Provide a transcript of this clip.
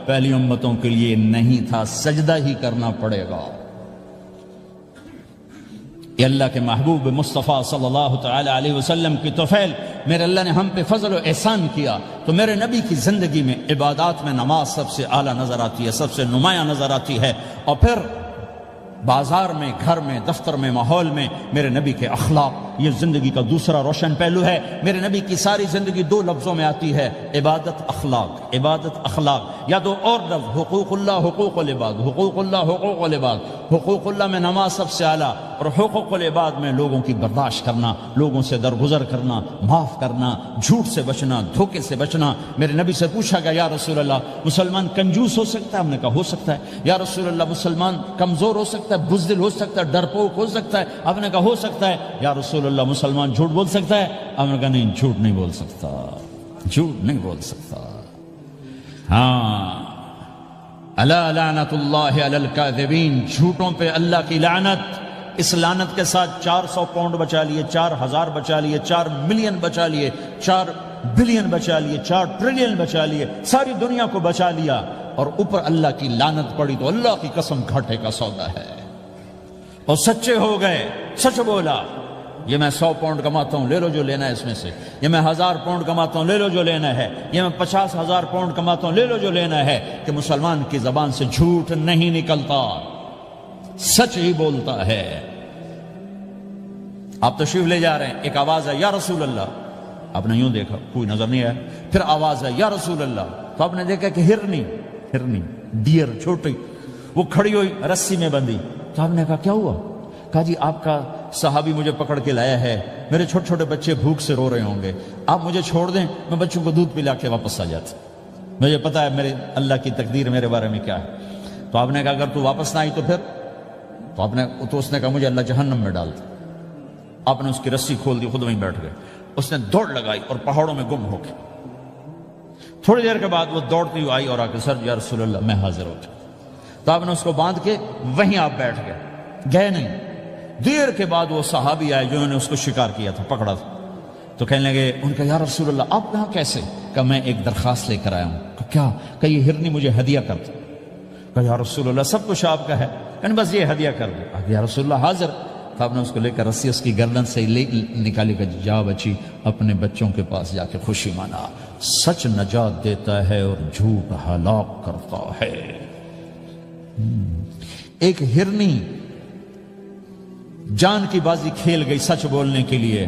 پہلی امتوں کے لیے نہیں تھا، سجدہ ہی کرنا پڑے گا۔ یہ اللہ کے محبوب مصطفیٰ صلی اللہ تعالی علیہ وسلم کی توفیل، میرے اللہ نے ہم پہ فضل و احسان کیا تو میرے نبی کی زندگی میں عبادات میں نماز سب سے اعلیٰ نظر آتی ہے، سب سے نمایاں نظر آتی ہے، اور پھر بازار میں، گھر میں، دفتر میں، ماحول میں میرے نبی کے اخلاق، یہ زندگی کا دوسرا روشن پہلو ہے۔ میرے نبی کی ساری زندگی دو لفظوں میں آتی ہے، عبادت اخلاق، عبادت اخلاق، یا دو اور لفظ، حقوق اللہ حقوق العباد، حقوق اللہ حقوق العباد۔ حقوق اللہ میں نماز سب سے اعلیٰ، اور حقوق العباد میں لوگوں کی برداشت کرنا، لوگوں سے درگزر کرنا، معاف کرنا، جھوٹ سے بچنا، دھوکے سے بچنا۔ میرے نبی سے پوچھا گیا یا رسول اللہ مسلمان کنجوس ہو سکتا ہے؟ ہم نے کہا ہو سکتا ہے۔ یا رسول اللہ مسلمان کمزور ہو سکتا ہے، بزدل ہو سکتا ہے، ڈرپوک ہو سکتا ہے؟ آپ نے کہا ہو سکتا ہے۔ یا رسول اللہ مسلمان جھوٹ بول سکتا ہے؟ آپ نے کہا نہیں، جھوٹ نہیں بول سکتا، جھوٹ نہیں بول سکتا۔ ہاں، الا لعنت اللہ علی الکاذبین، جھوٹوں پہ اللہ کی لعنت۔ اس لعنت کے ساتھ 400 پاؤنڈ بچا لیے، 4000 بچا لیے، 4 ملین بچا لیے، 4 بلین بچا لیے، 4 ٹریلین بچا لیے، ساری دنیا کو بچا لیا، اور اوپر اللہ کی لعنت پڑی تو اللہ کی قسم گھاٹے کا سودا ہے۔ اور سچے ہو گئے، سچ بولا، یہ میں 100 پاؤنڈ کماتا ہوں، لے لو جو لینا ہے اس میں سے، یہ میں 1000 پاؤنڈ کماتا ہوں، لے لو جو لینا ہے، یہ میں 50,000 پاؤنڈ کماتا ہوں، لے لو جو لینا ہے، کہ مسلمان کی زبان سے جھوٹ نہیں نکلتا، سچ ہی بولتا ہے۔ آپ تشریف لے جا رہے ہیں، ایک آواز ہے یا رسول اللہ، آپ نے یوں دیکھا، کوئی نظر نہیں آیا، پھر آواز ہے یا رسول اللہ، تو آپ نے دیکھا کہ ہرنی ڈیر چھوٹی وہ کھڑی ہوئی، رسی میں بندھی، تو آپ نے کہا کیا ہوا؟ کہا جی آپ کا صحابی مجھے پکڑ کے لایا ہے، میرے چھوٹے چھوٹے بچے بھوک سے رو رہے ہوں گے، آپ مجھے چھوڑ دیں، میں بچوں کو دودھ پلا کے واپس آ جاتا، مجھے پتا ہے میرے اللہ کی تقدیر میرے بارے میں کیا ہے۔ تو آپ نے کہا اگر تو واپس نہ آئی تو پھر؟ تو اس نے کہا مجھے اللہ جہنم میں ڈال دے۔ آپ نے اس کی رسی کھول دی، خود وہیں بیٹھ گئے، اس نے دوڑ لگائی اور پہاڑوں میں گم ہو گئے۔ تھوڑی دیر کے بعد وہ دوڑتی ہوئی آئی اور آ کے سر یا رسول اللہ میں حاضر ہو جاؤں، تو آپ نے اس کو باندھ کے وہیں آپ بیٹھ گئے نہیں۔ دیر کے بعد وہ صحابی آئے جنہوں نے اس کو شکار کیا تھا، پکڑا تھا، تو کہنے لگے، ان کا یا رسول اللہ آپ کہاں کیسے؟ کہا میں ایک درخواست لے کر آیا ہوں۔ کہا کیا؟ کہ یہ ہرنی مجھے ہدیہ کر دو۔ کہا یا رسول اللہ سب کچھ آپ کا ہے، کہنے بس یہ ہدیہ کر دو۔ یا رسول اللہ حاضر۔ تو آپ نے اس کو لے کر رسی اس کی گردن سے نکالی، کہ جا بچی اپنے بچوں کے پاس جا کے خوشی منا، سچ نجات دیتا ہے اور جھوٹ ہلاک کرتا ہے۔ ایک ہرنی جان کی بازی کھیل گئی سچ بولنے کے لیے،